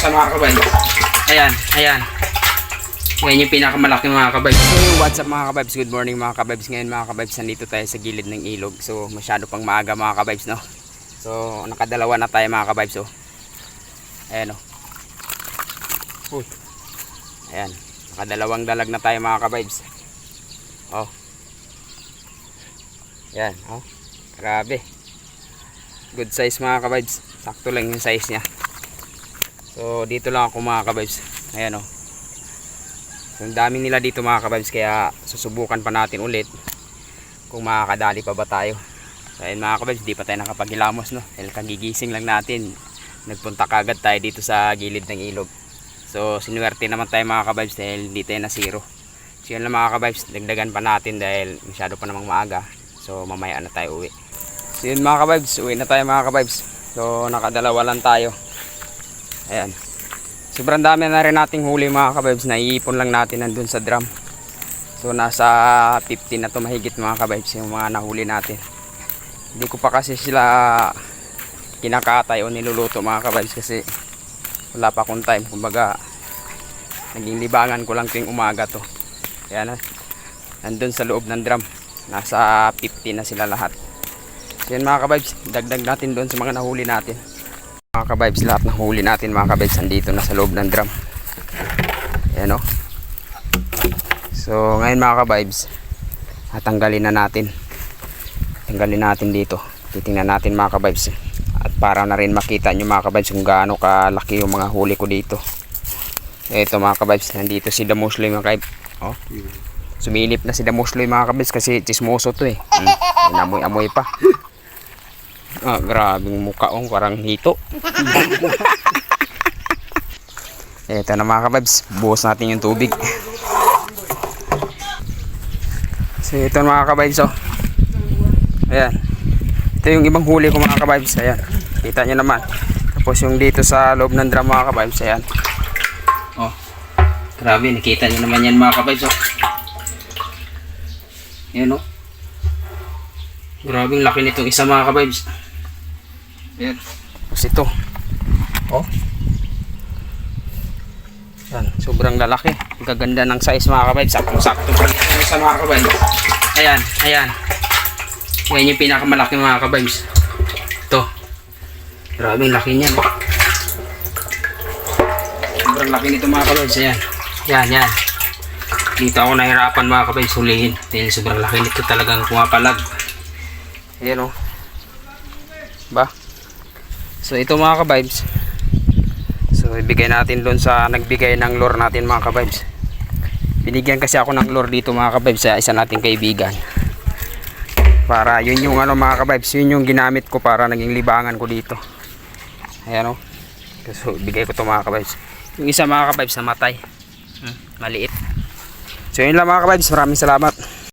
isa mga kabibes. Ayan, ayan. Ngayon yung pinakamalaki mga kabibes. So what's up mga kabibes? Good morning mga kabibes. Ngayon mga kabibes, nandito tayo sa gilid ng ilog. So masyado pang maaga mga kabibes, no? So nakadalawa na tayo mga kabibes, oh. Ayan, oh. Uy. Ayan, nakadalawang dalag na tayo mga kabibes. Oh. Ayan, oh. Grabe. Good size mga kabibes. Sakto lang yung size niya. So dito lang ako mga kabibes. Ayan, oh. So, ang dami nila dito mga kabibes, kaya susubukan pa natin ulit kung makakadali pa ba tayo. So ayun mga kabibes, di pa tayo nakapaghilamos, no? Dahil kagigising lang natin, nagpunta kagad tayo dito sa gilid ng ilog. So sinuwerte naman tayo mga kabibes dahil hindi tayo na zero. So yun lang mga kabibes, dagdagan pa natin dahil masyado pa namang maaga. So mamaya na tayo uwi. So yun mga kabibes, uwi na tayo mga kabibes. So nakadalawa lang tayo. Ayan. Sobrang dami na rin nating huli mga kabibes, naiipon lang natin nandun sa drum. So nasa 15 na to mahigit mga kabibes yung mga nahuli natin. Hindi ko pa kasi sila kinakatay o niluluto mga kabibes kasi wala pa akong time. Kumbaga naging libangan ko lang tuwing umaga to. Kaya na, nandun sa loob ng drum, nasa 50 na sila lahat. So yun mga kabibes, dagdag natin doon sa mga nahuli natin. Mga kabibes, lahat ng huli natin mga kabibes andito na sa loob ng drum. Ayan, oh. So ngayon mga kabibes, tanggalin na natin. Tanggalin natin dito. Titingnan natin mga kabibes. At para na rin makita nyo mga kabibes kung gaano kalaki yung mga huli ko dito. Ito mga kabibes, nandito si Damusloy mga kabibes. Oh. Sumilip na si Damusloy mga kabibes kasi chismoso to eh. Inamoy-amoy pa. Ah, grabing mukha, oh, parang hito. Ito na mga kabibes, buhos natin yung tubig. So ito mga kabibes, oh. Ayan. Ito yung ibang huli ko mga kabibes. Ayan, kita nyo naman. Tapos yung dito sa loob ng drum mga kabibes. Ayan. Oh, grabe, nakita nyo naman yan mga kabibes, oh. Ayan, oh. Grabe yung laki nitong isa mga kabibes. Ayan. Tapos ito, oh. Ayan, sobrang lalaki. Ang gaganda ng size mga kabibes. Saktong-sakto pa yung isa mga kabibes. Ayan, ayan. Yan yung pinakamalaki mga kabibes. Ito. Grabe yung laki niyan. Sobrang laki nito mga kabibes. Ayan. Yan, yan. Dito ako nahirapan mga kabibes hulihin. Dahil sobrang laki nito, talagang pumapalag. Ayan, oh. Ba? So ito mga kabibes. So ibigay natin doon sa nagbigay ng lure natin mga kabibes. Binigyan kasi ako ng lure dito mga kabibes sa isa nating kaibigan. Para yun yung ano mga kabibes, yun yung ginamit ko para naging libangan ko dito. Ayan, oh. So bigay ko to mga kabibes. Yung isa mga kabibes namatay. Maliit. So yun lang mga kabibes, maraming salamat.